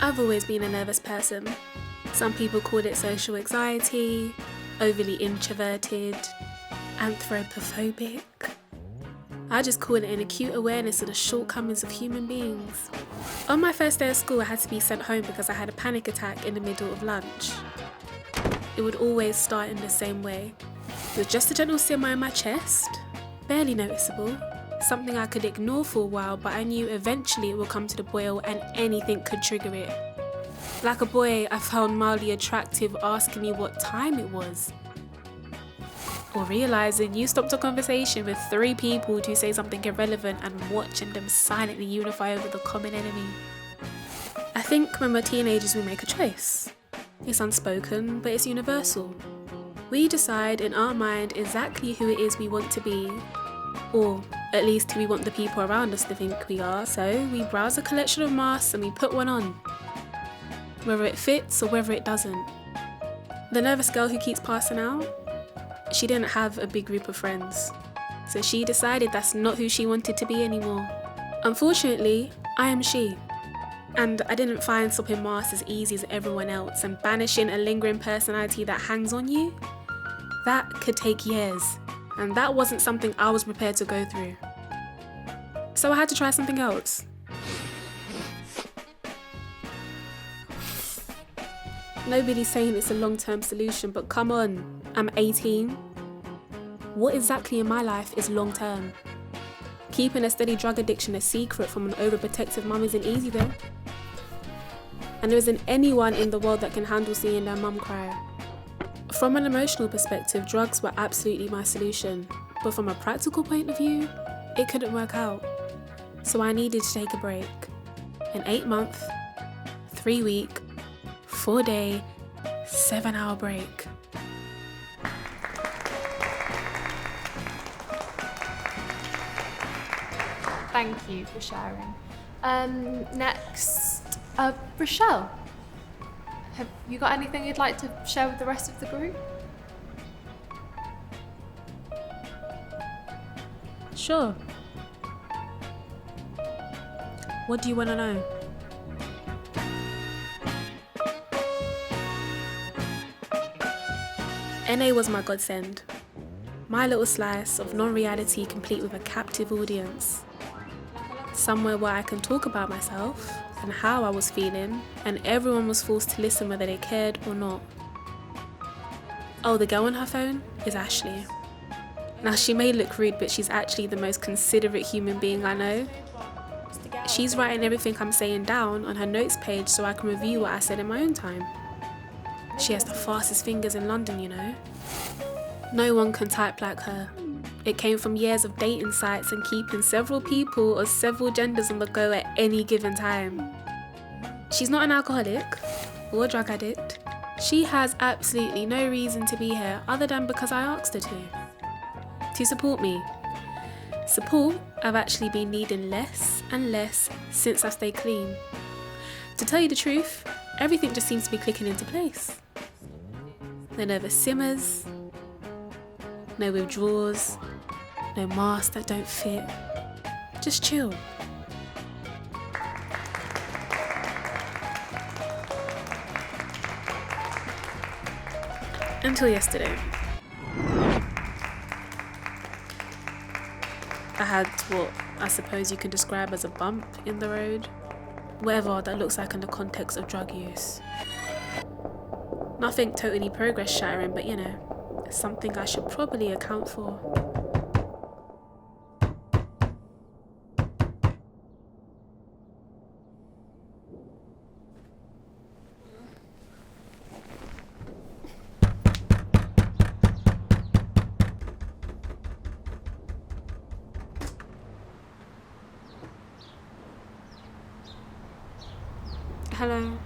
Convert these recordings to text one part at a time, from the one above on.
I've always been a nervous person. Some people call it social anxiety, overly introverted, anthropophobic. I just call it an acute awareness of the shortcomings of human beings. On my first day of school, I had to be sent home because I had a panic attack in the middle of lunch. It would always start in the same way, with just a gentle simmer in my chest, barely noticeable, something I could ignore for a while, but I knew eventually it would come to the boil and anything could trigger it. Like a boy I found mildly attractive asking me what time it was. Or realising you stopped a conversation with 3 people to say something irrelevant and watching them silently unify over the common enemy. I think when we're teenagers we make a choice. It's unspoken, but it's universal. We decide in our mind exactly who it is we want to be, or at least who we want the people around us to think we are. So we browse a collection of masks and we put one on, whether it fits or whether it doesn't. The nervous girl who keeps passing out, she didn't have a big group of friends, so she decided that's not who she wanted to be anymore. Unfortunately, I am she, and I didn't find swapping masks as easy as everyone else, and banishing a lingering personality that hangs on you, that could take years, and that wasn't something I was prepared to go through. So I had to try something else. Nobody's saying it's a long-term solution, but come on, I'm 18. What exactly in my life is long-term? Keeping a steady drug addiction a secret from an overprotective mum isn't easy though. And there isn't anyone in the world that can handle seeing their mum cry. From an emotional perspective, drugs were absolutely my solution, but from a practical point of view, it couldn't work out. So I needed to take a break. An 8-month, 3-week, 4-day, 7-hour break. Thank you for sharing. Next, Rochelle. Have you got anything you'd like to share with the rest of the group? Sure. What do you want to know? NA was my godsend. My little slice of non-reality complete with a captive audience. Somewhere where I can talk about myself and how I was feeling, and everyone was forced to listen whether they cared or not. Oh, the girl on her phone is Ashley. Now she may look rude, but she's actually the most considerate human being I know. She's writing everything I'm saying down on her notes page so I can review what I said in my own time. She has the fastest fingers in London, you know. No one can type like her. It came from years of dating sites and keeping several people or several genders on the go at any given time. She's not an alcoholic or a drug addict. She has absolutely no reason to be here other than because I asked her to support me. Support I've actually been needing less and less since I stayed clean. To tell you the truth, everything just seems to be clicking into place. No nervous simmers, no withdrawals, no masks that don't fit. Just chill. Until yesterday. I had what I suppose you can describe as a bump in the road. Whatever that looks like in the context of drug use. Nothing totally progress shattering, but you know, something I should probably account for. Hello.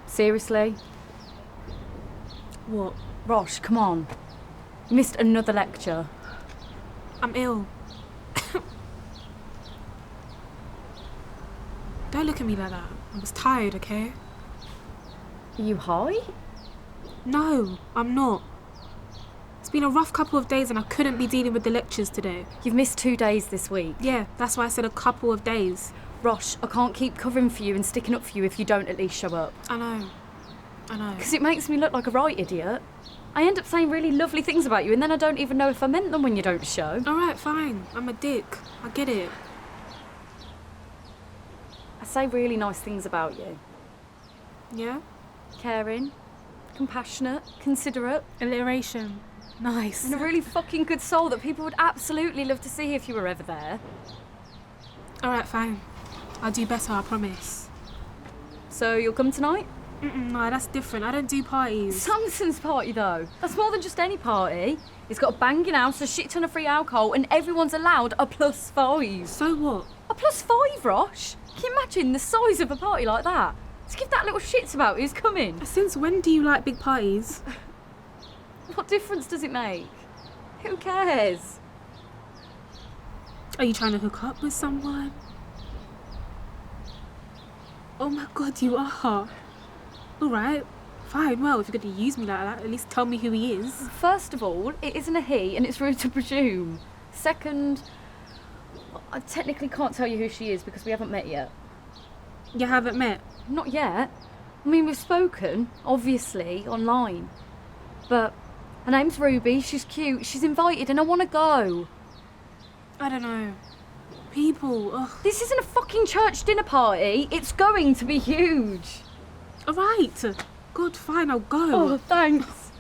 Seriously? What? Rosh, come on. You missed another lecture. I'm ill. Don't look at me like that. I was tired, okay? Are you high? No, I'm not. It's been a rough couple of days and I couldn't be dealing with the lectures today. You've missed 2 days this week. Yeah, that's why I said a couple of days. Rosh, I can't keep covering for you and sticking up for you if you don't at least show up. I know. Because it makes me look like a right idiot. I end up saying really lovely things about you and then I don't even know if I meant them when you don't show. Alright, fine. I'm a dick. I get it. I say really nice things about you. Yeah? Caring, compassionate, considerate, Alliteration. Nice. and a really fucking good soul that people would absolutely love to see if you were ever there. Alright, fine. I'll do better, I promise. So you'll come tonight? No, that's different. I don't do parties. Samson's party though. That's more than just any party. It's got a banging house, a shit ton of free alcohol, and everyone's allowed a +5. So what? A +5, Rosh? Can you imagine the size of a party like that? Let's give that little shits about who's coming. Since when do you like big parties? What difference does it make? Who cares? Are you trying to hook up with someone? Oh my god, you are. Alright, fine. Well, if you're going to use me like that, at least tell me who he is. First of all, it isn't a he, and it's rude to presume. Second, I technically can't tell you who she is because we haven't met yet. You haven't met? Not yet. I mean, we've spoken, obviously, online. But her name's Ruby, she's cute, she's invited, and I want to go. I don't know. People, ugh. This isn't a fucking church dinner party. It's going to be huge. Alright. Good, fine, I'll go. Oh, thanks.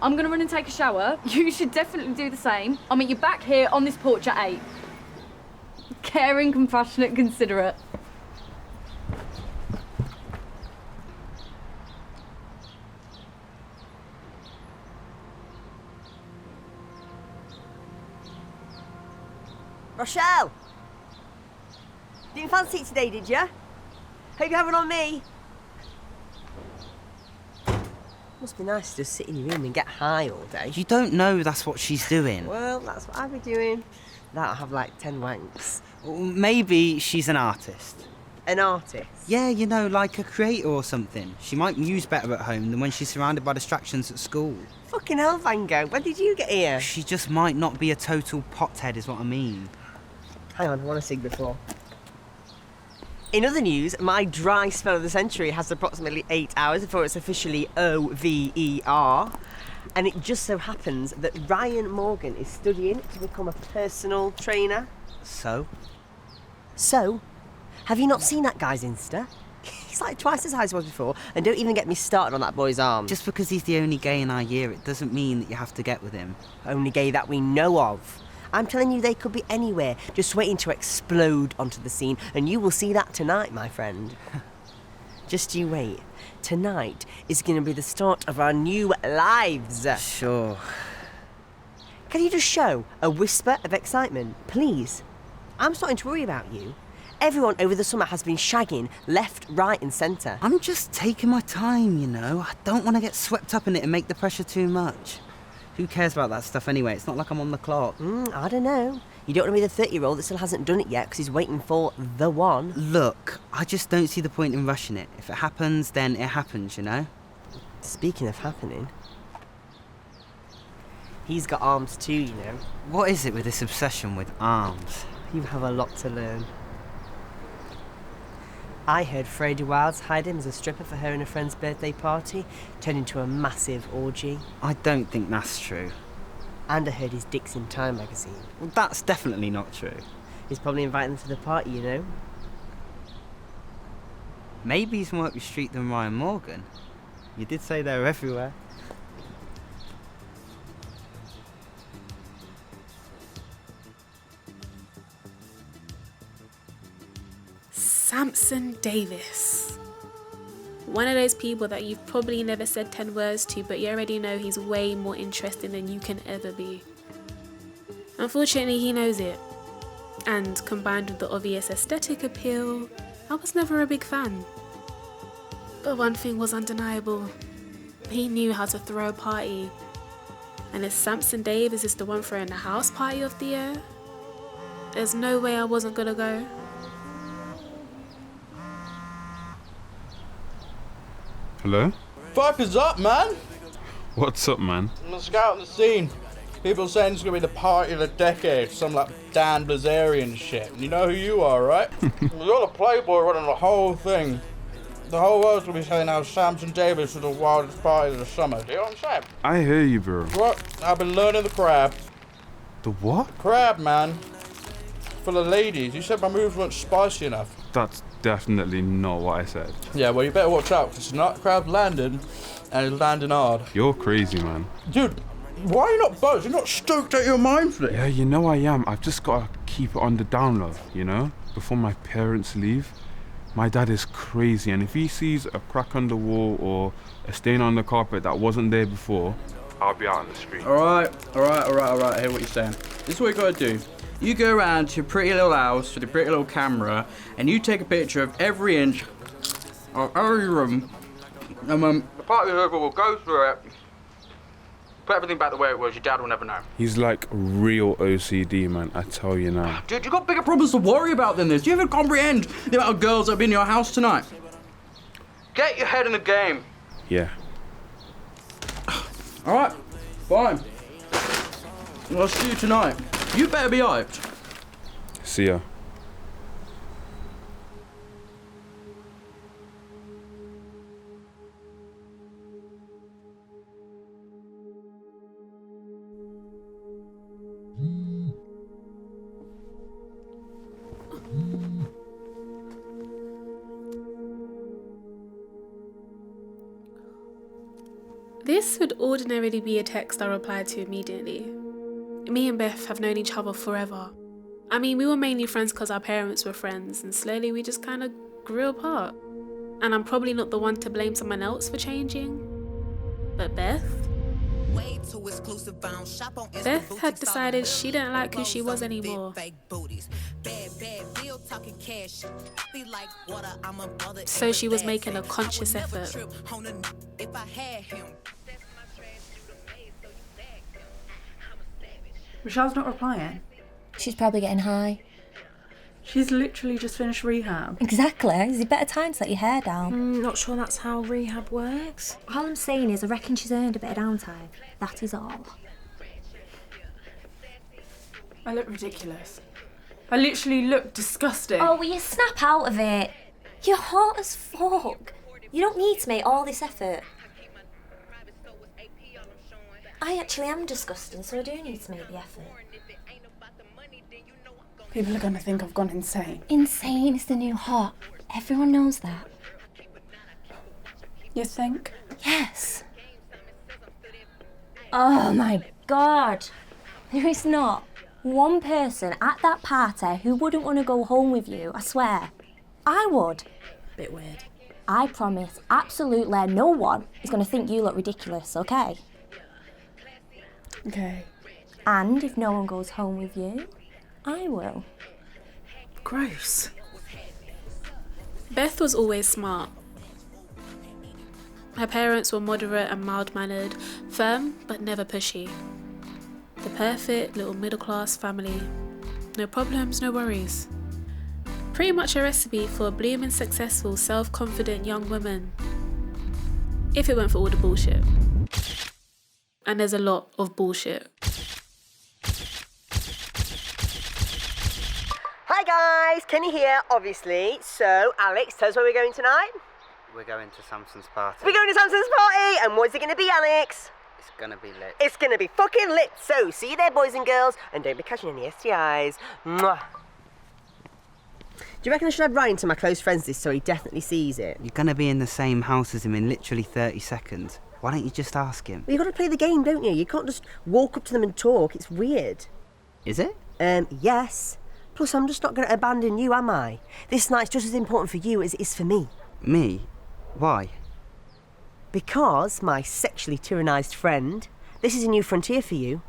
I'm going to run and take a shower. You should definitely do the same. I'll meet you back here on this porch at 8. Caring, compassionate, considerate. Rochelle! Didn't fancy it today, did you? Hope you have one on me. Must be nice to just sit in your room and get high all day. You don't know that's what she's doing. Well, that's what I'd be doing. That'll have like 10 wanks. Or maybe she's an artist. An artist? Yeah, you know, like a creator or something. She might muse better at home than when she's surrounded by distractions at school. Fucking hell, Van Gogh. When did you get here? She just might not be a total pothead is what I mean. Hang on, I want to sing before. In other news, my dry spell of the century has approximately 8 hours before it's officially over. And it just so happens that Ryan Morgan is studying to become a personal trainer. So? So, have you not seen that guy's Insta? He's like twice as high as he was before, and don't even get me started on that boy's arm. Just because he's the only gay in our year, it doesn't mean that you have to get with him. Only gay that we know of. I'm telling you, they could be anywhere, just waiting to explode onto the scene, and you will see that tonight, my friend. Just you wait. Tonight is going to be the start of our new lives. Sure. Can you just show a whisper of excitement, please? I'm starting to worry about you. Everyone over the summer has been shagging left, right and centre. I'm just taking my time, you know. I don't want to get swept up in it and make the pressure too much. Who cares about that stuff anyway? It's not like I'm on the clock. I don't know. You don't want to be the 30-year-old that still hasn't done it yet because he's waiting for the one. Look, I just don't see the point in rushing it. If it happens, then it happens, you know? Speaking of happening, he's got arms too, you know. What is it with this obsession with arms? You have a lot to learn. I heard Freddie Wilds hired him as a stripper for her and a friend's birthday party, turned into a massive orgy. I don't think that's true. And I heard his dick's in Time magazine. Well, that's definitely not true. He's probably inviting them to the party, you know. Maybe he's more up your street than Ryan Morgan. You did say they're everywhere. Samson Davis. One of those people that you've probably never said 10 words to, but you already know he's way more interesting than you can ever be. Unfortunately, he knows it. And combined with the obvious aesthetic appeal, I was never a big fan. But one thing was undeniable. He knew how to throw a party. And if Samson Davis is the one throwing the house party of the year, there's no way I wasn't gonna go. Hello? Fuck is up, man? What's up, man? I'm scouting the scene. People are saying it's gonna be the party of the decade, some like Dan Blazarian shit. And you know who you are, right? You're the playboy running the whole thing. The whole world's gonna be saying how Samson Davis was the wildest party of the summer. Do you know what I'm saying? I hear you, bro. What? I've been learning the crab. The what? Crab, man. For the ladies. You said my moves weren't spicy enough. That's definitely not what I said. Yeah, well, you better watch out, because tonight the crab's landing, and it's landing hard. You're crazy, man. Dude, why are you not buzzed? You're not stoked out of your mind for this? Yeah, you know I am. I've just got to keep it on the down low, you know? Before my parents leave. My dad is crazy, and if he sees a crack on the wall or a stain on the carpet that wasn't there before, I'll be out on the street. All right. I hear what you're saying. This is what you gotta do. You go around to your pretty little house with your pretty little camera, and you take a picture of every inch of every room. And when the party's over, we'll go through it, put everything back the way it was. Your dad will never know. He's like real OCD, man, I tell you now. Dude, you got bigger problems to worry about than this. Do you even comprehend the amount of girls that have been in your house tonight? Get your head in the game. Yeah. All right, fine. I'll see you tonight. You better be hyped. See ya. This would ordinarily be a text I replied to immediately. Me and Beth have known each other forever. I mean, we were mainly friends because our parents were friends, and slowly we just kind of grew apart. And I'm probably not the one to blame someone else for changing. But Beth had decided she didn't like who she was anymore. So she was making a conscious effort. Rochelle's not replying. She's probably getting high. She's literally just finished rehab. Exactly. Is it better time to let your hair down? Not sure that's how rehab works. All I'm saying is I reckon she's earned a bit of downtime. That is all. I look ridiculous. I literally look disgusting. Oh, will you snap out of it? You're hot as fuck. You don't need to make all this effort. I actually am disgusting, so I do need to make the effort. People are going to think I've gone insane. Insane is the new hot. Everyone knows that. You think? Yes. Oh my God. There is not one person at that party who wouldn't want to go home with you, I swear. I would. Bit weird. I promise absolutely no one is going to think you look ridiculous, okay? Okay. And if no one goes home with you, I will. Gross. Beth was always smart. Her parents were moderate and mild-mannered, firm but never pushy. The perfect little middle-class family. No problems, no worries. Pretty much a recipe for a blooming, successful, self-confident young woman. If it weren't for all the bullshit. And there's a lot of bullshit. Hi guys, Kenny here, obviously. So, Alex, tell us where we're going tonight. We're going to Samson's party. We're going to Samson's party, and what's it going to be, Alex? It's gonna be lit. It's going to be fucking lit. So, see you there, boys and girls, and don't be catching any STIs. Mwah. Do you reckon I should add Ryan to my close friends list so he definitely sees it? You're gonna be in the same house as him in literally 30 seconds. Why don't you just ask him? Well, you've got to play the game, don't you? You can't just walk up to them and talk. It's weird. Is it? Yes. Plus, I'm just not going to abandon you, am I? This night's just as important for you as it is for me. Me? Why? Because, my sexually tyrannised friend, this is a new frontier for you.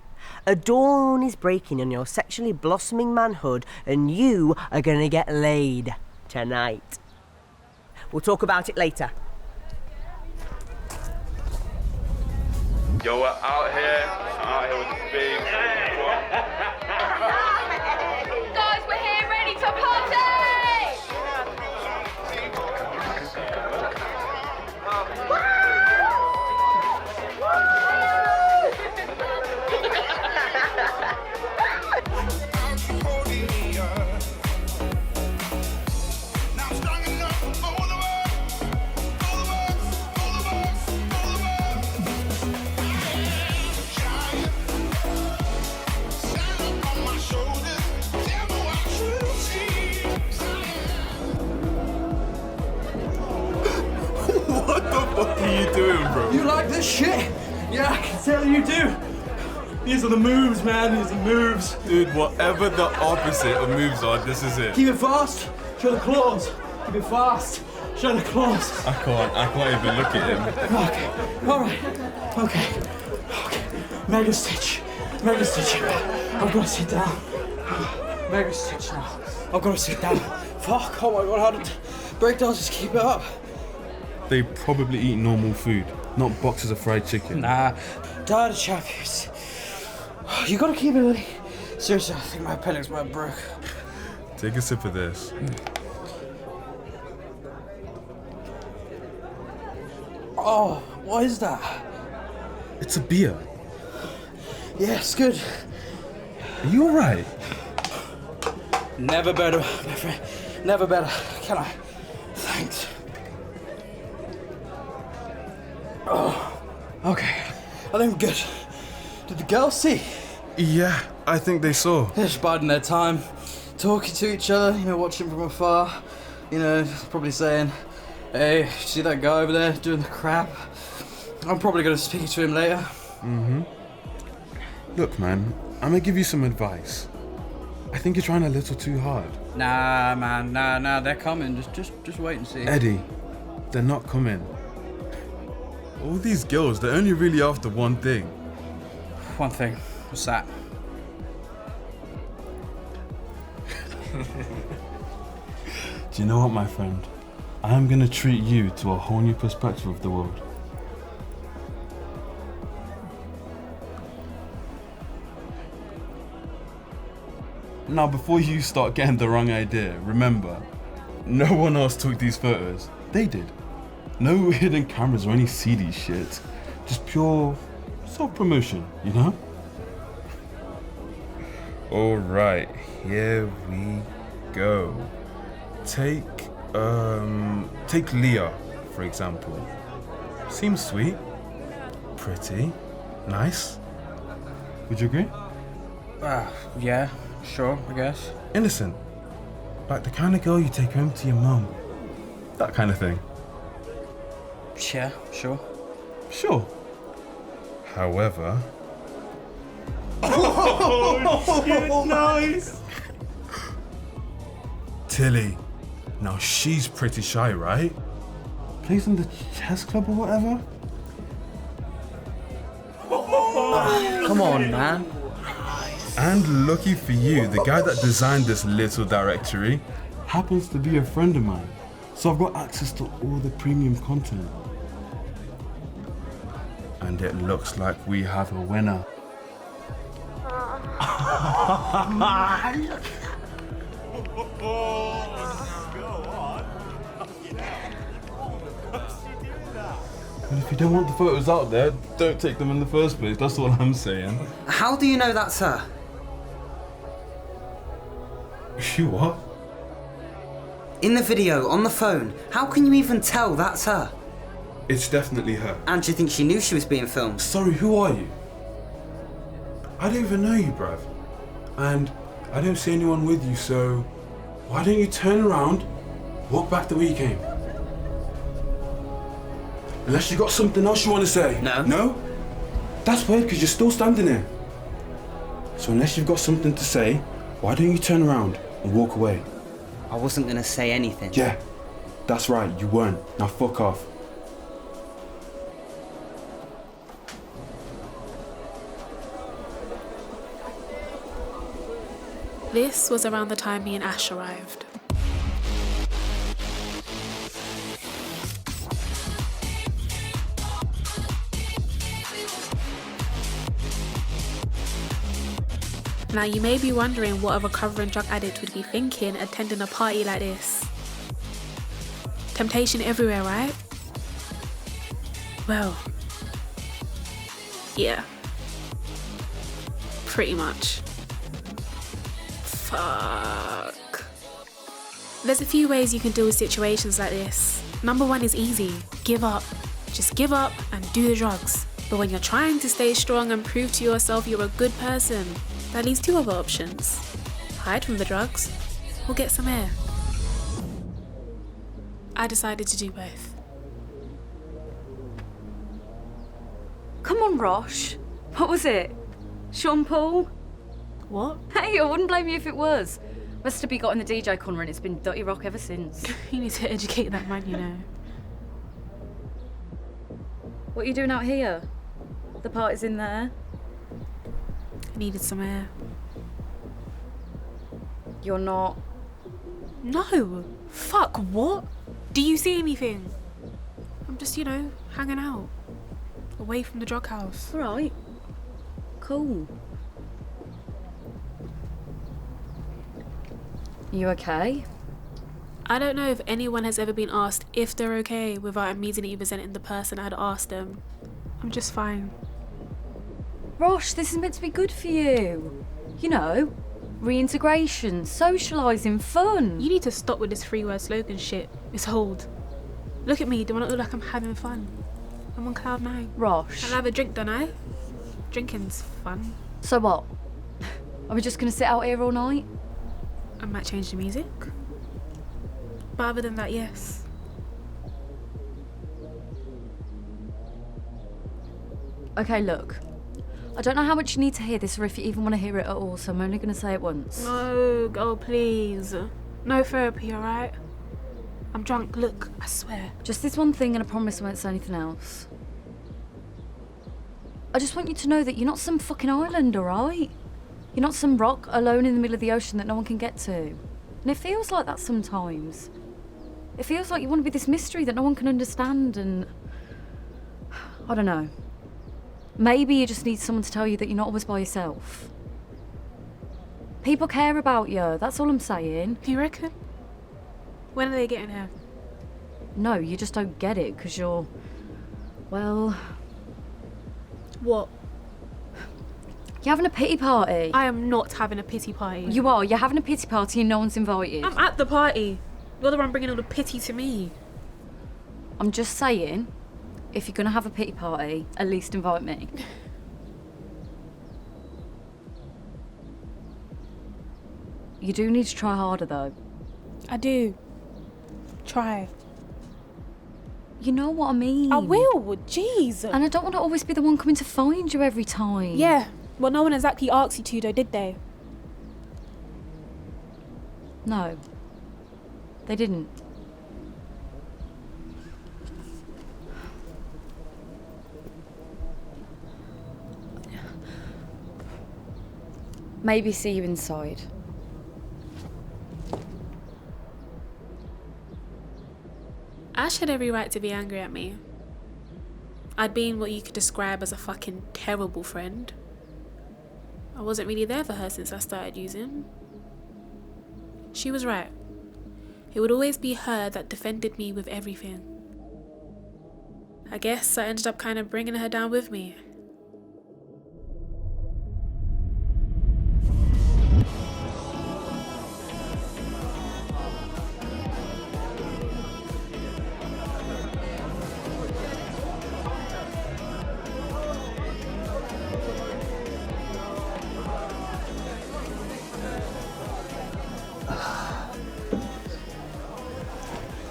A dawn is breaking on your sexually blossoming manhood, and you are going to get laid tonight. We'll talk about it later. Yo, we're out here. I'm out here with the big. Guys, we're here ready to party! What the fuck are you doing, bro? You like this shit? Yeah, I can tell you do. These are the moves, man. These are the moves. Dude, whatever the opposite of moves are, this is it. Keep it fast. Show the claws. Keep it fast. Show the claws. I can't even look at him. Okay. All right. Okay. Mega stitch. Mega stitch. I've got to sit down. Mega stitch now. I've got to sit down. Fuck. Oh my god. How did breakdancers keep it up? They probably eat normal food, not boxes of fried chicken. Nah. Tired of champions. You gotta keep it ready. Seriously, I think my appendix might have broke. Take a sip of this. Oh, what is that? It's a beer. Yeah, it's good. Are you alright? Never better, my friend. Never better. Can I? Thanks. Oh, okay. I think I'm good. Did the girls see? Yeah, I think they saw. They're just biding their time, talking to each other, watching from afar. Probably saying, hey, see that guy over there doing the crap? I'm probably going to speak to him later. Mm-hmm. Look, man, I'm gonna give you some advice. I think you're trying a little too hard. Nah, man, nah, they're coming. Just wait and see. Eddie, they're not coming. All these girls, they're only really after one thing. One thing. What's that? Do you know what, my friend? I am gonna treat you to a whole new perspective of the world. Now, before you start getting the wrong idea, remember, no one else took these photos. They did. No hidden cameras or any seedy shit. Just pure self-promotion, you know? Alright, here we go. Take Leah, for example. Seems sweet, pretty, nice. Would you agree? Yeah, sure, I guess. Innocent. Like the kind of girl you take home to your mum. That kind of thing. Yeah, sure. Sure. However... Oh, nice! Tilly. Now she's pretty shy, right? Plays in the chess club or whatever? Come on, man. And lucky for you, the guy that designed this little directory happens to be a friend of mine. So I've got access to all the premium content. And it looks like we have a winner. But if you don't want the photos out there, don't take them in the first place. That's all I'm saying. How do you know that's her? You what? In the video, on the phone, how can you even tell that's her? It's definitely her. And do you think she knew she was being filmed? Sorry, who are you? I don't even know you, bruv. And I don't see anyone with you, so why don't you turn around, walk back the way you came? Unless you got something else you want to say. No. No? That's weird, because you're still standing there. So unless you've got something to say, why don't you turn around and walk away? I wasn't gonna say anything. Yeah, that's right, you weren't. Now fuck off. This was around the time me and Ash arrived. Now you may be wondering what a recovering drug addict would be thinking attending a party like this. Temptation everywhere, right? Well, yeah. Pretty much. Fuck. There's a few ways you can deal with situations like this. Number one is easy. Give up. Just give up and do the drugs. But when you're trying to stay strong and prove to yourself you're a good person, that leaves two other options. Hide from the drugs or get some air. I decided to do both. Come on, Rosh. What was it? Sean Paul? What? Hey, I wouldn't blame you if it was. Must have been got in the DJ corner and it's been dirty rock ever since. You need to educate that man, you know. What are you doing out here? The party's in there. I needed some air. You're not. No! Fuck, what? Do you see anything? I'm just, you know, hanging out. Away from the drug house. Alright. Cool. You okay? I don't know if anyone has ever been asked if they're okay without immediately resenting the person I'd asked them. I'm just fine. Rosh, this is meant to be good for you. You know, reintegration, socialising, fun. You need to stop with this three-word slogan shit. It's old. Look at me, do I not look like I'm having fun? I'm on cloud nine. Rosh. I'll have a drink, don't I? Drinking's fun. So what? Are we just going to sit out here all night? I might change the music. But other than that, yes. Okay, look. I don't know how much you need to hear this or if you even want to hear it at all, so I'm only going to say it once. No, girl, please. No therapy, alright? I'm drunk, look, I swear. Just this one thing and I promise I won't say anything else. I just want you to know that you're not some fucking island, alright? You're not some rock alone in the middle of the ocean that no one can get to. And it feels like that sometimes. It feels like you want to be this mystery that no one can understand and... I don't know. Maybe you just need someone to tell you that you're not always by yourself. People care about you, that's all I'm saying. You reckon? When are they getting here? No, you just don't get it because you're... well... What? You're having a pity party. I am not having a pity party. You are. You're having a pity party and no one's invited. I'm at the party. You're the one bringing all the pity to me. I'm just saying, if you're going to have a pity party, at least invite me. You do need to try harder, though. I do. Try. You know what I mean. I will. Jeez. And I don't want to always be the one coming to find you every time. Yeah. Well, no one exactly asked you to, though, did they? No. They didn't. Maybe see you inside. Ash had every right to be angry at me. I'd been what you could describe as a fucking terrible friend. I wasn't really there for her since I started using. She was right. It would always be her that defended me with everything. I guess I ended up kind of bringing her down with me.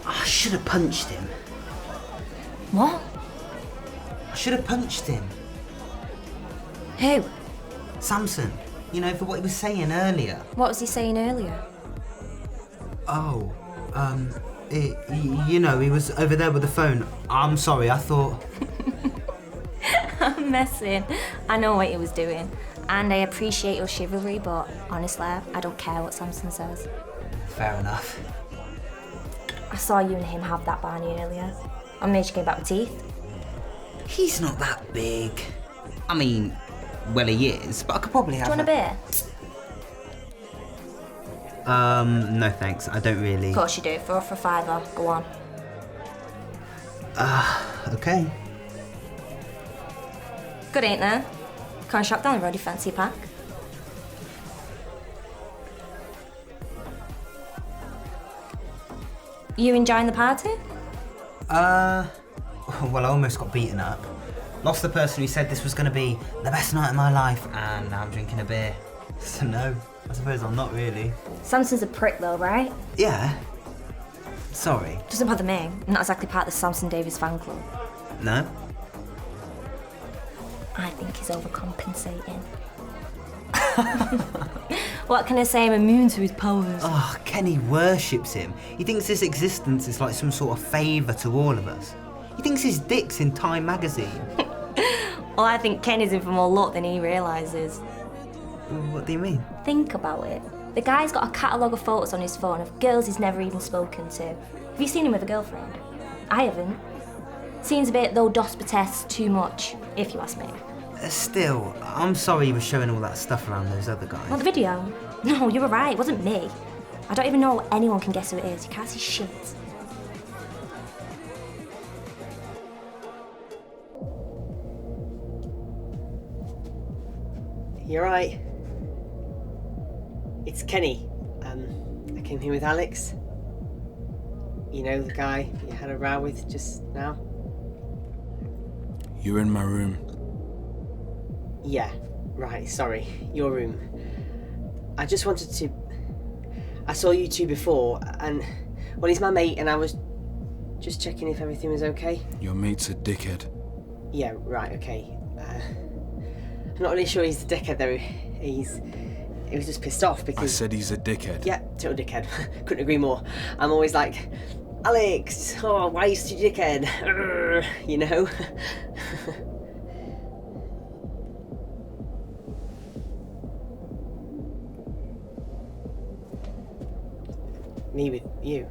I should have punched him. What? I should have punched him. Who? Samson. You know, for what he was saying earlier. What was he saying earlier? Oh, you know, he was over there with the phone. I'm sorry, I thought... I'm messing. I know what he was doing. And I appreciate your chivalry, but honestly, I don't care what Samson says. Fair enough. I saw you and him have that Barney earlier. I made you came back with teeth. He's not that big. I mean, well, he is, but I could probably have... Do you want a beer? No thanks. I don't really. Of course you do. For a fiver. Go on. Okay. Good, ain't there? Can't shop down the road, you fancy pack. You enjoying the party? Well, I almost got beaten up. Lost the person who said this was going to be the best night of my life, and now I'm drinking a beer. So no, I suppose I'm not really. Samson's a prick though, right? Yeah. Sorry. Doesn't bother me. I'm not exactly part of the Samson Davies fan club. No? I think he's overcompensating. What can I say? I'm immune to his powers. Oh, Kenny worships him. He thinks his existence is like some sort of favour to all of us. He thinks his dick's in Time magazine. Well, I think Kenny's in for more luck than he realises. What do you mean? Think about it. The guy's got a catalogue of photos on his phone of girls he's never even spoken to. Have you seen him with a girlfriend? I haven't. Seems a bit, though, Dos too much, if you ask me. Still, I'm sorry he was showing all that stuff around those other guys. What, the video? No, you were right, it wasn't me. I don't even know anyone can guess who it is. You can't see shit. You're right. It's Kenny. I came here with Alex. You know, the guy you had a row with just now? You were in my room. Yeah, right, sorry. Your room. I just wanted to... I saw you two before, and... Well, he's my mate, and I was just checking if everything was okay. Your mate's a dickhead. Yeah, right, okay. I'm not really sure he's a dickhead, though. He was just pissed off because... I said he's a dickhead. Yeah, total dickhead. Couldn't agree more. I'm always like, Alex, oh, why are you such a dickhead? Urgh, you know? Me with you?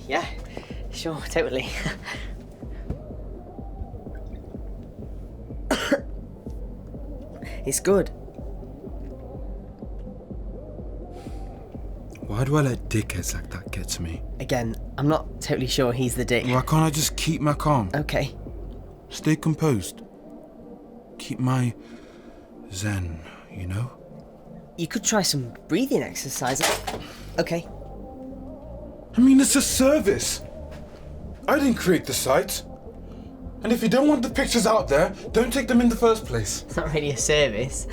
Yeah, sure, totally. It's good. Why do I let dickheads like that get to me? Again, I'm not totally sure he's the dick. Why can't I just keep my calm? Okay. Stay composed. Keep my zen, you know? You could try some breathing exercises. Okay. I mean, it's a service. I didn't create the site. And if you don't want the pictures out there, don't take them in the first place. It's not really a service.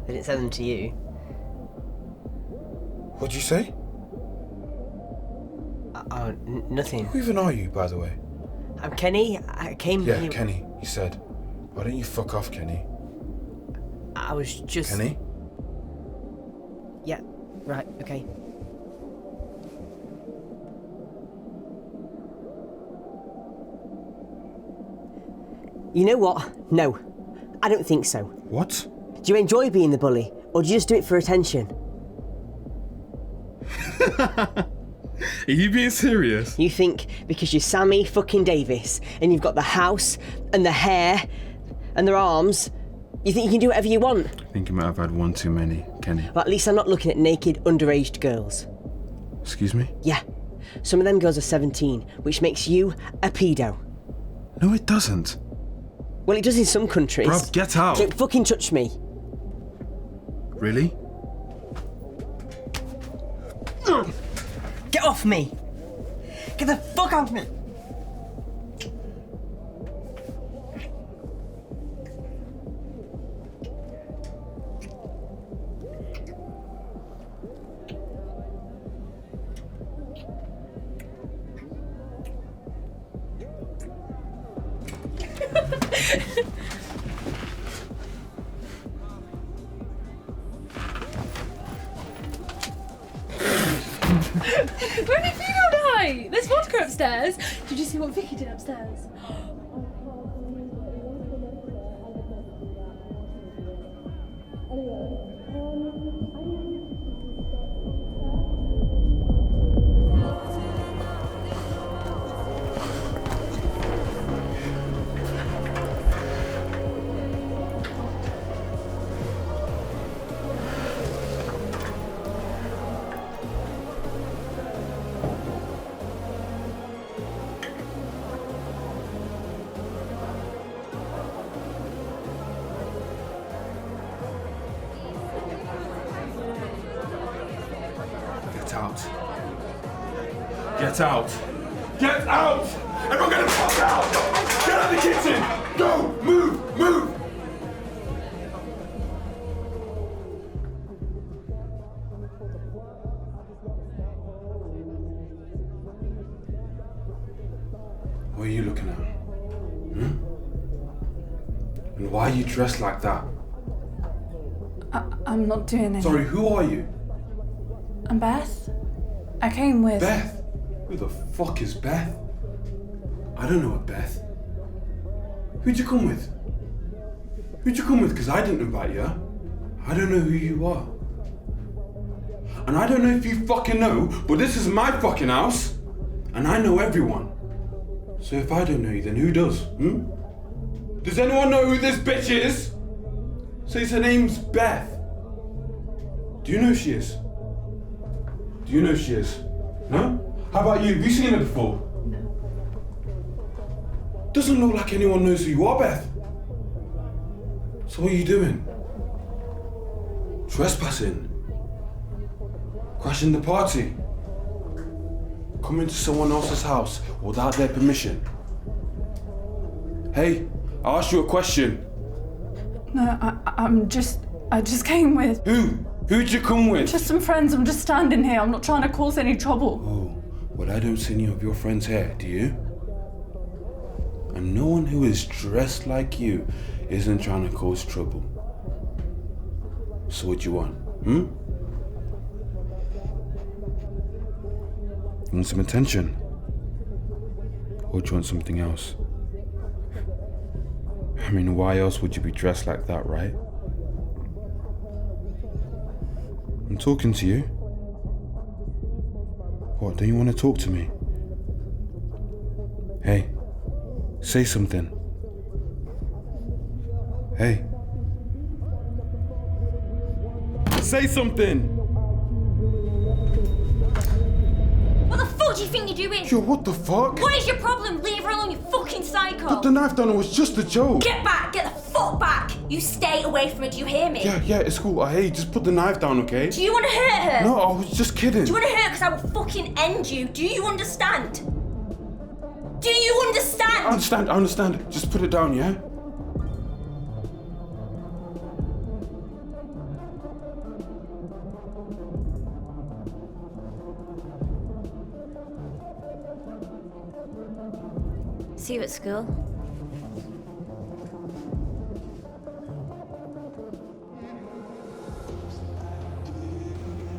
They didn't send them to you. What'd you say? Nothing. Who even are you, by the way? I'm Kenny. I came... Yeah, Kenny, he said. Why don't you fuck off, Kenny? I was just... Kenny? Yeah, right, okay. You know what? No, I don't think so. What? Do you enjoy being the bully, or do you just do it for attention? Are you being serious? You think because you're Sammy fucking Davis, and you've got the house, and the hair, and their arms, you think you can do whatever you want? I think you might have had one too many, Kenny. Well, at least I'm not looking at naked, underaged girls. Excuse me? Yeah, some of them girls are 17, which makes you a pedo. No, it doesn't. Well, it does in some countries. Bruv, get out. Don't fucking touch me. Really? Get off me! Get the fuck off me! We're having funeral night! There's vodka upstairs! Did you see what Vicky did upstairs? Get out! Get out! Everyone get the fuck out! Get out of the kitchen! Go! Move! Move! What are you looking at? And why are you dressed like that? I'm not doing anything. Sorry, who are you? I'm Beth. I came with... Beth? Who the fuck is Beth? I don't know a Beth. Who'd you come with? Who'd you come with? Because I didn't invite you. I don't know who you are. And I don't know if you fucking know, but this is my fucking house. And I know everyone. So if I don't know you, then who does? Does anyone know who this bitch is? Says her name's Beth. Do you know who she is? Do you know who she is? No? How about you? Have you seen her before? No. Doesn't look like anyone knows who you are, Beth. So what are you doing? Trespassing? Crashing the party? Coming to someone else's house without their permission? Hey, I asked you a question. No, I just came with... Who? Who'd you come with? Just some friends. I'm just standing here. I'm not trying to cause any trouble. Oh, well, I don't see any of your friends here, do you? And no one who is dressed like you isn't trying to cause trouble. So what do you want, You want some attention? Or do you want something else? I mean, why else would you be dressed like that, right? I'm talking to you. What, don't you want to talk to me? Hey, say something. Hey. Say something! What the fuck do you think you're doing? Yo, what the fuck? What is your problem? Leave her alone, you fucking psycho! Put the knife down, it was just a joke! Get back! Get the fuck back! You stay away from her, do you hear me? Yeah, it's cool. Hey, just put the knife down, okay? Do you want to hurt her? No, I was just kidding. Do you want to hurt her? Because I will fucking end you. Do you understand? Do you understand? I understand. Just put it down, yeah? See you at school.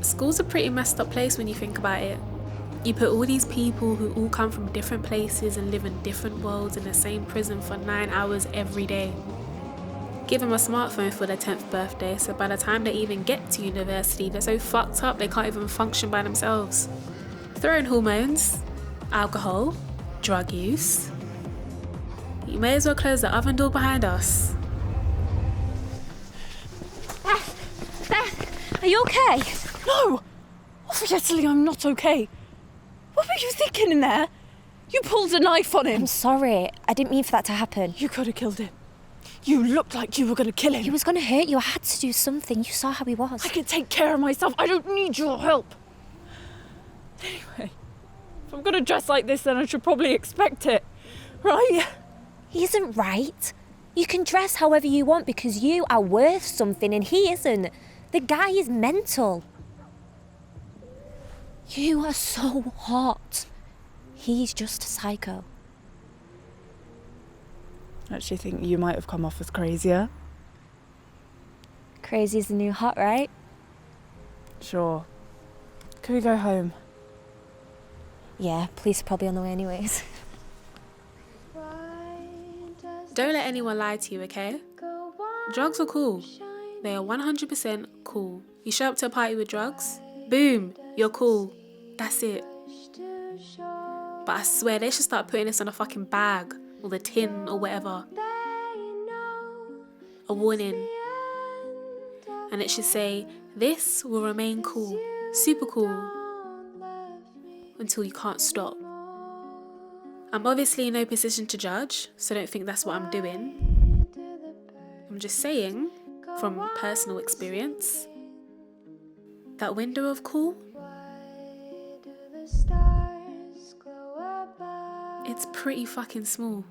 School's a pretty messed up place when you think about it. You put all these people who all come from different places and live in different worlds in the same prison for 9 hours every day. Give them a smartphone for their 10th birthday, so by the time they even get to university, they're so fucked up they can't even function by themselves. Throw in hormones, alcohol, drug use. You may as well close the oven door behind us. Beth, are you okay? No! Obviously I'm not okay. What were you thinking in there? You pulled a knife on him. I'm sorry. I didn't mean for that to happen. You could have killed him. You looked like you were going to kill him. He was going to hurt you. I had to do something. You saw how he was. I can take care of myself. I don't need your help. Anyway, if I'm going to dress like this, then I should probably expect it. Right? He isn't right. You can dress however you want because you are worth something and he isn't. The guy is mental. You are so hot. He's just a psycho. I actually think you might have come off as crazier. Crazy is the new hot, right? Sure. Can we go home? Yeah, police are probably on the way anyways. Don't let anyone lie to you, okay? Drugs are cool. They are 100% cool. You show up to a party with drugs, boom, you're cool. That's it. But I swear they should start putting this on a fucking bag or the tin or whatever. A warning. And it should say, this will remain cool, super cool, until you can't stop. I'm obviously in no position to judge, so don't think that's what I'm doing. I'm just saying, from personal experience, that window of cool It's pretty fucking small.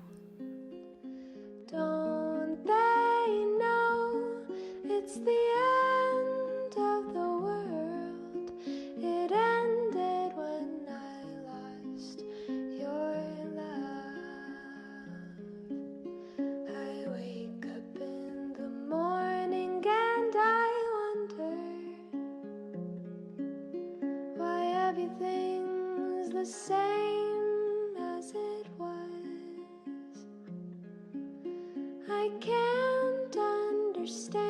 Don't they know it's the end of the world? It ended when I lost your love. I wake up in the morning and I wonder why everything's the same as it was. I can't understand